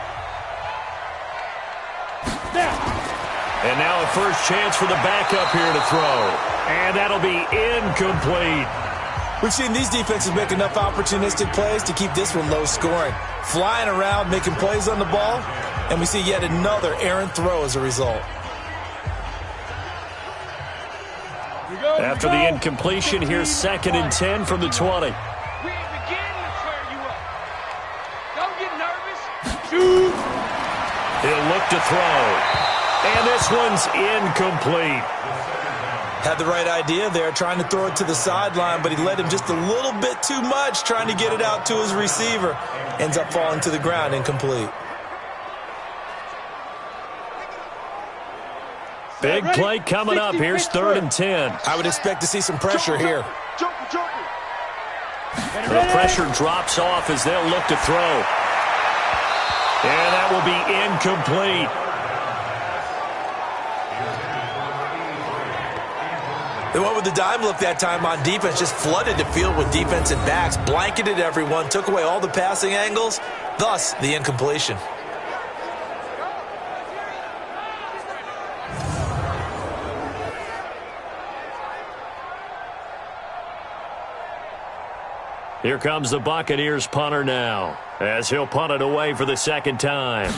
Now. And now a first chance for the backup here to throw. And that'll be incomplete. We've seen these defenses make enough opportunistic plays to keep this one low scoring. Flying around, making plays on the ball, and we see yet another errant throw as a result. After the incompletion, here's 2nd and 10 from the 20. We ain't beginning to turn you up. Don't get nervous. Shoot. He'll look to throw. And this one's incomplete. Had the right idea there, trying to throw it to the sideline, but he led him just a little bit too much, trying to get it out to his receiver. Ends up falling to the ground, incomplete. Big play coming up. Here's 3rd and 10. I would expect to see some pressure here. The pressure drops off as they'll look to throw. And that will be incomplete. They went with the dime look that time on defense, just flooded the field with defensive backs, blanketed everyone, took away all the passing angles, thus the incompletion. Here comes the Buccaneers punter now, as he'll punt it away for the second time.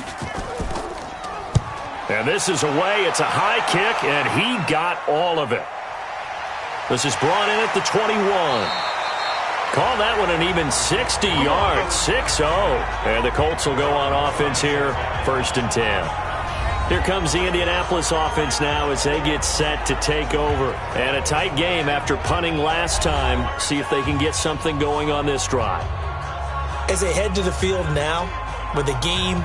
And this is away. It's a high kick, and he got all of it. This is brought in at the 21. Call that one an even 60 yards, 6-0. And the Colts will go on offense here, 1st and 10. Here comes the Indianapolis offense now as they get set to take over. And a tight game after punting last time. See if they can get something going on this drive. As they head to the field now, with the game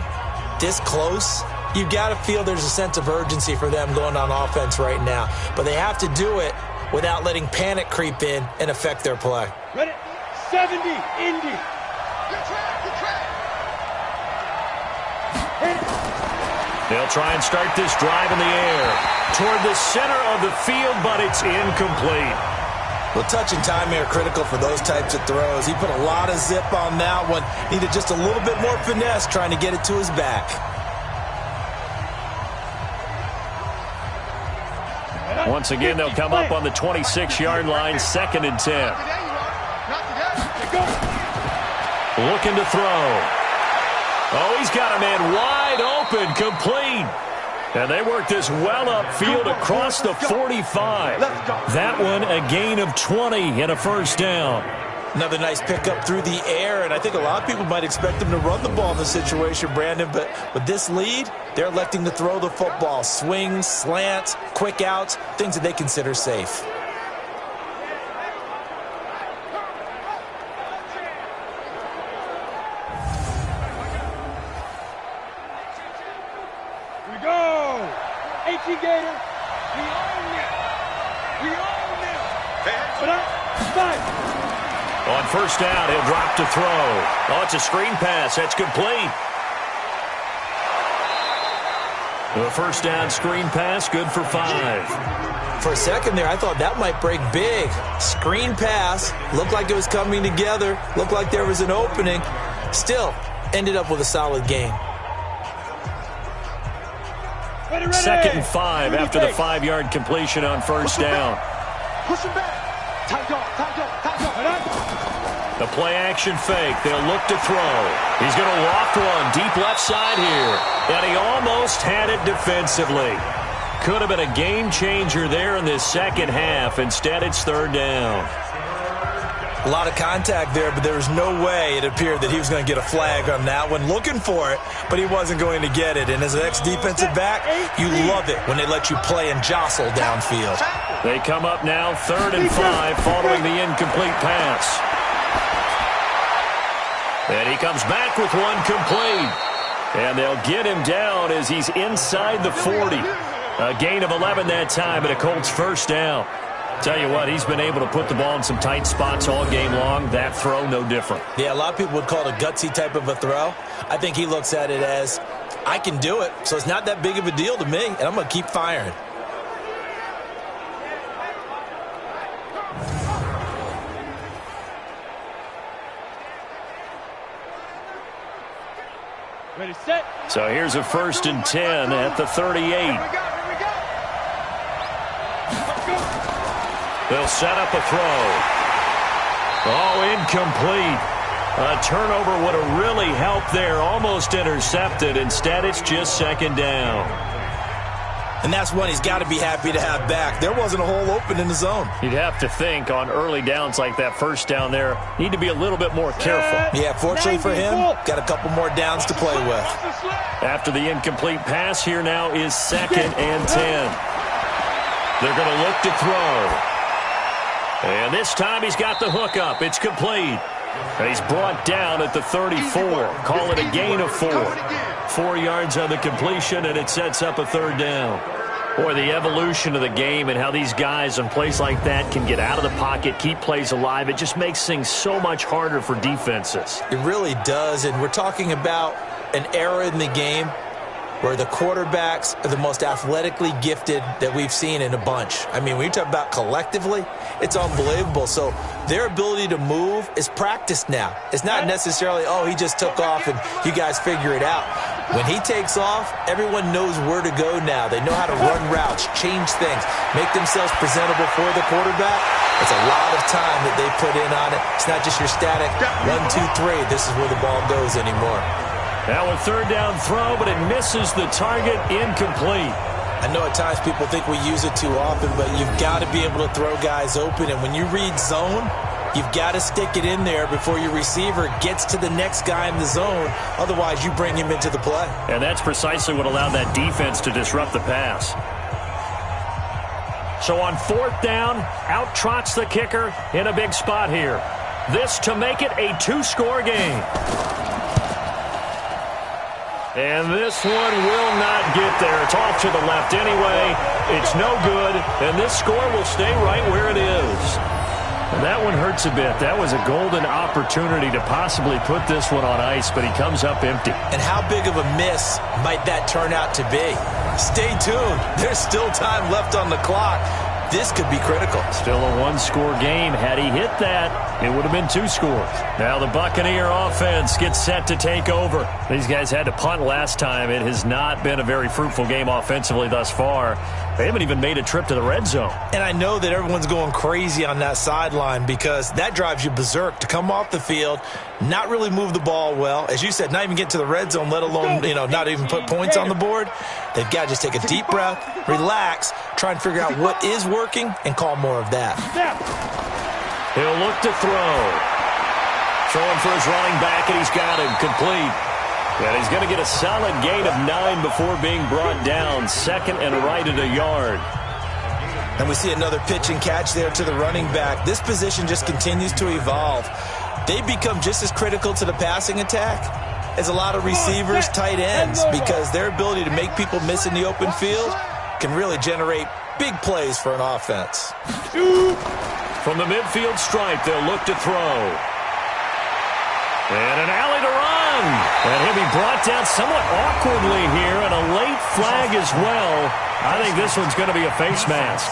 this close, you've got to feel there's a sense of urgency for them going on offense right now. But they have to do it without letting panic creep in and affect their play. Ready? 70, Indy. Good track, good track. They'll try and start this drive in the air toward the center of the field, but it's incomplete. Well, touch and time here critical for those types of throws. He put a lot of zip on that one. Needed just a little bit more finesse trying to get it to his back. Once again, they'll come up on the 26-yard line, 2nd and 10. Looking to throw. Oh, he's got a man wide open, complete. And they work this well upfield across the 45. That one a gain of 20 and a 1st down. Another nice pickup through the air, and I think a lot of people might expect them to run the ball in this situation, Brandon, but with this lead, they're electing to throw the football. Swings, slants, quick outs, things that they consider safe. Here we go. H.E. Gator. We own them. We own them. But fight. On 1st down, he'll drop to throw. Oh, it's a screen pass. That's complete. The 1st down screen pass, good for 5. For a second there, I thought that might break big. Screen pass, looked like it was coming together, looked like there was an opening. Still, ended up with a solid gain. Ready. 2nd and 5 after the 5-yard completion on 1st down. Push him back. Tight dog. The play-action fake. They'll look to throw. He's going to loft one deep left side here. And he almost had it defensively. Could have been a game changer there in this second half. Instead, it's 3rd down. A lot of contact there, but there was no way it appeared that he was going to get a flag on that one. Looking for it, but he wasn't going to get it. And as an ex-defensive back, you love it when they let you play and jostle downfield. They come up now 3rd and 5 following the incomplete pass. And he comes back with one complete. And they'll get him down as he's inside the 40. A gain of 11 that time, and a Colts 1st down. Tell you what, he's been able to put the ball in some tight spots all game long. That throw, no different. Yeah, a lot of people would call it a gutsy type of a throw. I think he looks at it as, I can do it, so it's not that big of a deal to me, and I'm going to keep firing. Ready, set. So here's a 1st and 10 at the 38. They'll set up a throw. Oh, incomplete. A turnover would have really helped there. Almost intercepted. Instead, it's just 2nd down. And that's one he's got to be happy to have back. There wasn't a hole open in the zone. You'd have to think on early downs like that 1st down there, need to be a little bit more careful. Yeah, fortunately for him, got a couple more downs to play with. After the incomplete pass, here now is 2nd and 10. They're going to look to throw. And this time he's got the hook up. It's complete. And he's brought down at the 34. Call it a gain of 4. 4 yards on the completion, and it sets up a 3rd down. Boy, the evolution of the game and how these guys on plays like that can get out of the pocket, keep plays alive, it just makes things so much harder for defenses. It really does, and we're talking about an era in the game where the quarterbacks are the most athletically gifted that we've seen in a bunch. I mean, when you talk about collectively, it's unbelievable. So their ability to move is practiced now. It's not necessarily, oh, he just took off and you guys figure it out. When he takes off, everyone knows where to go now. They know how to run routes, change things, make themselves presentable for the quarterback. It's a lot of time that they put in on it. It's not just your static 1, 2, 3. This is where the ball goes anymore. Now a third down throw, but it misses the target, incomplete. I know at times people think we use it too often, but you've got to be able to throw guys open. And when you read zone, you've got to stick it in there before your receiver gets to the next guy in the zone. Otherwise, you bring him into the play. And that's precisely what allowed that defense to disrupt the pass. So on fourth down, out trots the kicker in a big spot here. This to make it a 2-score game. And this one will not get there. It's off to the left anyway. It's no good, and this score will stay right where it is. And that one hurts a bit. That was a golden opportunity to possibly put this one on ice, but he comes up empty. And how big of a miss might that turn out to be? Stay tuned. There's still time left on the clock. This could be critical. Still a 1-score game. Had he hit that, it would have been 2 scores. Now the Buccaneer offense gets set to take over. These guys had to punt last time. It has not been a very fruitful game offensively thus far. They haven't even made a trip to the red zone. And I know that everyone's going crazy on that sideline because that drives you berserk to come off the field, not really move the ball well. As you said, not even get to the red zone, let alone, not even put points on the board. They've got to just take a deep breath, relax, try and figure out what is working, and call more of that. He'll look to throw. Throwing for his running back, and he's got him complete. And he's going to get a solid gain of 9 before being brought down. Second and right at a yard. And we see another pitch and catch there to the running back. This position just continues to evolve. They become just as critical to the passing attack as a lot of receivers, tight ends, because their ability to make people miss in the open field can really generate big plays for an offense. From the midfield stripe, they'll look to throw. And an alley to run. And he'll be brought down somewhat awkwardly here, and a late flag as well. I think this one's going to be a face mask.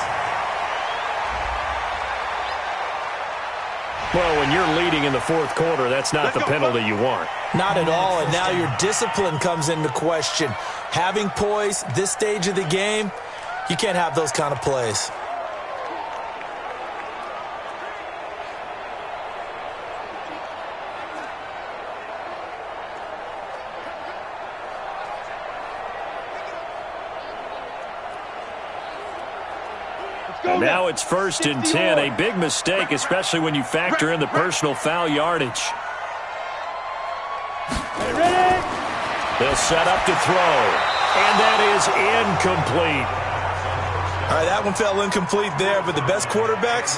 Well, when you're leading in the fourth quarter, that's not the penalty you want. Not at all, and now your discipline comes into question. Having poise this stage of the game, you can't have those kind of plays. And now it's 1st and 10, a big mistake, especially when you factor in the personal foul yardage. They'll set up to throw, and that is incomplete. All right, that one fell incomplete there, but the best quarterbacks,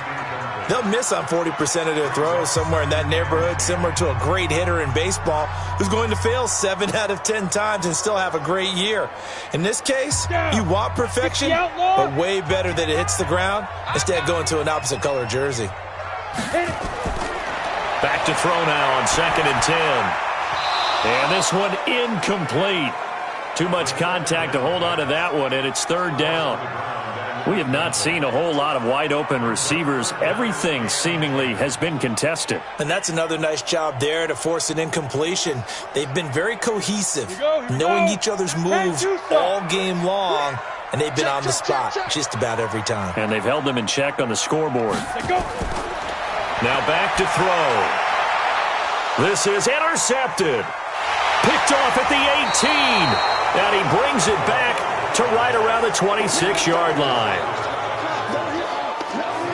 they'll miss on 40% of their throws, somewhere in that neighborhood, similar to a great hitter in baseball who's going to fail 7 out of 10 times and still have a great year. In this case, you want perfection, but way better that it hits the ground instead of going to an opposite color jersey. Back to throw now on 2nd and 10. And this one incomplete. Too much contact to hold on to that one, and it's 3rd down. We have not seen a whole lot of wide-open receivers. Everything seemingly has been contested. And that's another nice job there to force an incompletion. They've been very cohesive, knowing each other's moves all game long, and they've been on the spot just about every time. And they've held them in check on the scoreboard. Now back to throw. This is intercepted. Picked off at the 18. And he brings it back to right around the 26-yard line.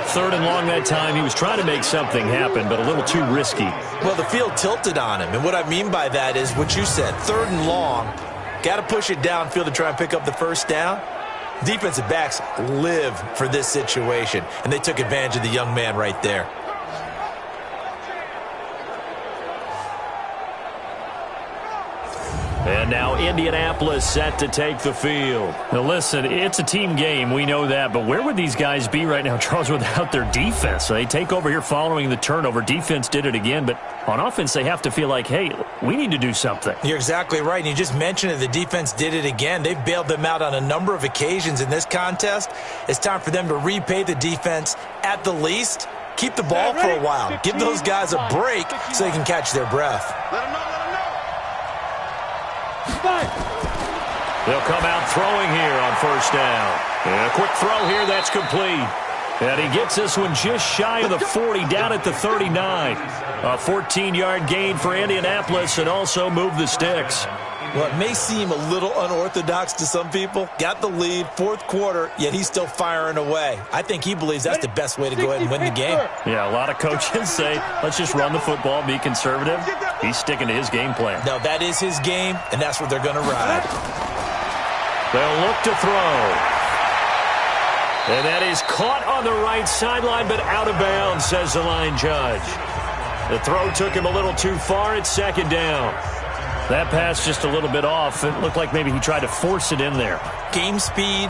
3rd and long that time. He was trying to make something happen, but a little too risky. Well, the field tilted on him, and what I mean by that is what you said. 3rd and long, got to push it downfield to try and pick up the 1st down. Defensive backs live for this situation, and they took advantage of the young man right there. And now Indianapolis set to take the field. Now listen, it's a team game, we know that, but where would these guys be right now, Charles, without their defense? So they take over here following the turnover. Defense did it again, but on offense they have to feel like, hey, we need to do something. You're exactly right, and you just mentioned it, the defense did it again. They've bailed them out on a number of occasions in this contest. It's time for them to repay the defense at the least. Keep the ball for a while. Give those guys a break so they can catch their breath. They'll come out throwing here on 1st down. And a quick throw here, that's complete. And he gets this one just shy of the 40, down at the 39. A 14-yard gain for Indianapolis, and also move the sticks. Well, it may seem a little unorthodox to some people. Got the lead, fourth quarter, yet he's still firing away. I think he believes that's the best way to go ahead and win the game. Yeah, a lot of coaches say, let's just run the football, be conservative. He's sticking to his game plan. No, that is his game, and that's what they're going to ride. They'll look to throw. And that is caught on the right sideline, but out of bounds, says the line judge. The throw took him a little too far. It's second down. That pass just a little bit off. It looked like maybe he tried to force it in there. Game speed,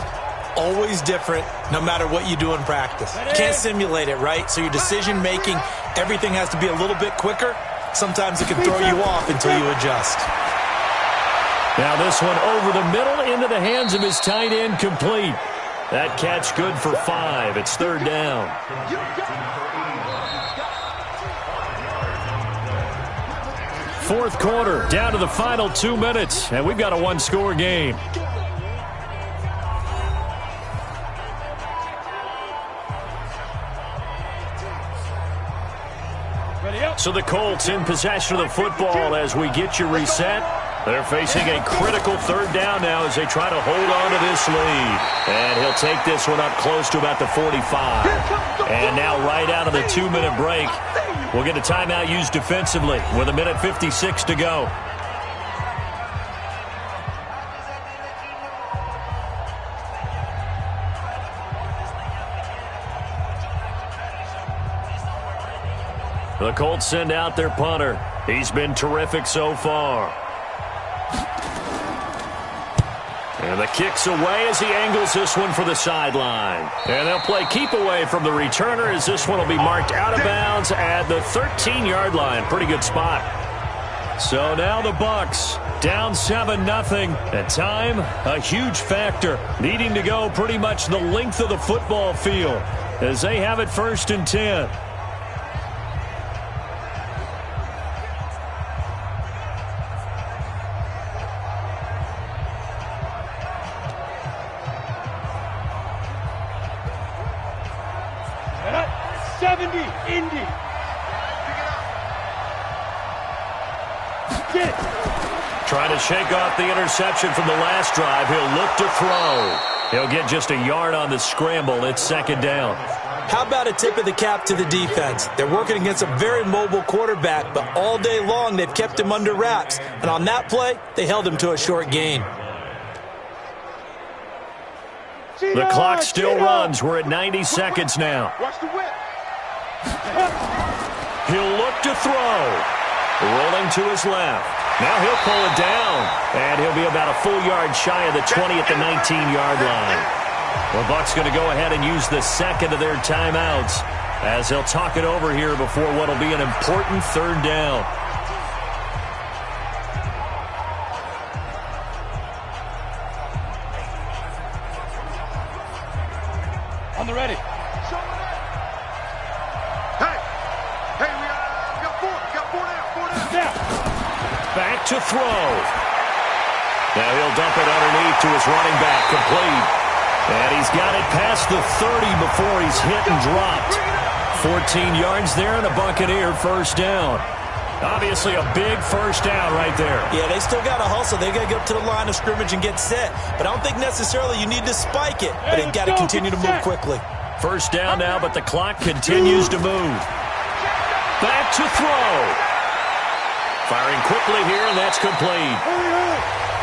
always different, no matter what you do in practice. You can't simulate it, right? So your decision-making, everything has to be a little bit quicker. Sometimes it can throw you off until you adjust. Now this one over the middle into the hands of his tight end, complete. That catch good for 5. It's third down. Fourth quarter, down to the final 2 minutes, and we've got a one-score game. So the Colts in possession of the football as we get you reset. They're facing a critical third down now as they try to hold on to this lead. And he'll take this one up close to about the 45. And now right out of the 2-minute break, we'll get a timeout used defensively with 1:56 to go. The Colts send out their punter. He's been terrific so far. And the kick's away as he angles this one for the sideline. And they'll play keep away from the returner as this one will be marked out of bounds at the 13-yard line. Pretty good spot. So now the Bucs down 7-0. At time, a huge factor. Needing to go pretty much the length of the football field as they have it 1st and 10. Trying to shake off the interception from the last drive. He'll look to throw. He'll get just a yard on the scramble. It's second down. How about a tip of the cap to the defense? They're working against a very mobile quarterback, but all day long they've kept him under wraps. And on that play, they held him to a short gain. The clock still runs. We're at 90 seconds now. Watch the whip. He'll look to throw. Rolling to his left. Now he'll pull it down, and he'll be about a full yard shy of the 20 at the 19-yard line. The Bucs going to go ahead and use the second of their timeouts as they'll talk it over here before what will be an important third down. On the ready. Hey, we got four now. Back to throw. Now he'll dump it underneath to his running back, complete. And he's got it past the 30 before he's hit and dropped. 14 yards there and a Buccaneer first down. Obviously a big first down right there. Yeah, they still got to hustle. They got to get up to the line of scrimmage and get set. But I don't think necessarily you need to spike it. But they've got to continue to move quickly. First down now, but the clock continues to move. Back to throw. Firing quickly here, and that's complete.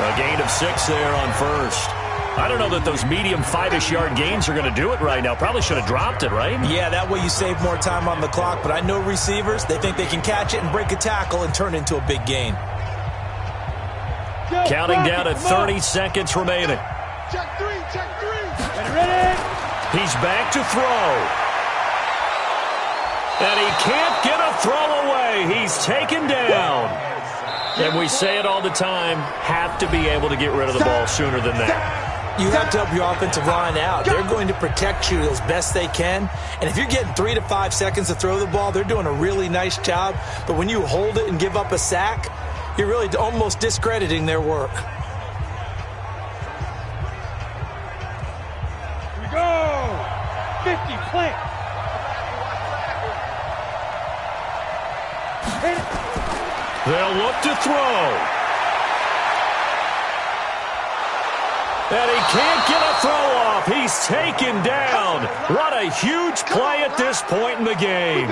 A gain of 6 there on first. I don't know that those medium 5-ish yard gains are going to do it right now. Probably should have dropped it, right? Yeah, that way you save more time on the clock. But I know receivers, they think they can catch it and break a tackle and turn it into a big gain. Counting down to 30 seconds remaining. Check three. Ready? He's back to throw. And he can't get a throw away. He's taken down. And we say it all the time, have to be able to get rid of the ball sooner than that. You have to help your offensive line out. They're going to protect you as best they can. And if you're getting 3 to 5 seconds to throw the ball, they're doing a really nice job. But when you hold it and give up a sack, you're really almost discrediting their work. Here we go. 50. Safety, plant. Hit it. They'll look to throw. And he can't get a throw off. He's taken down. What a huge play at this point in the game.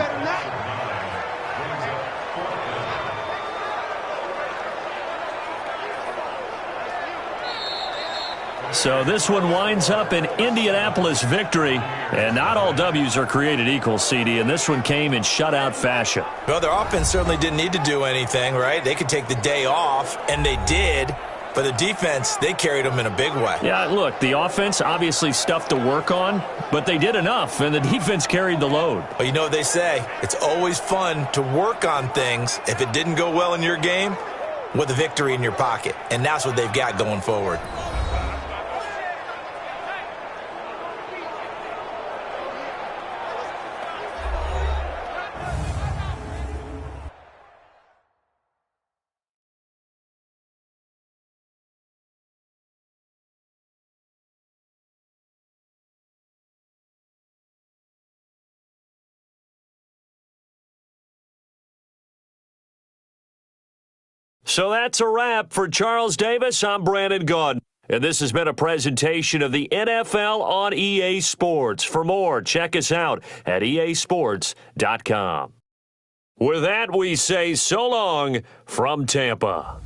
So this one winds up an Indianapolis victory. And not all W's are created equal, CD. And this one came in shutout fashion. Well, their offense certainly didn't need to do anything, right? They could take the day off, and they did. But the defense, they carried them in a big way. Yeah, look, the offense, obviously stuff to work on, but they did enough, and the defense carried the load. Well, you know what they say. It's always fun to work on things if it didn't go well in your game with a victory in your pocket. And that's what they've got going forward. So that's a wrap for Charles Davis. I'm Brandon Gaudin. And this has been a presentation of the NFL on EA Sports. For more, check us out at easports.com. With that, we say so long from Tampa.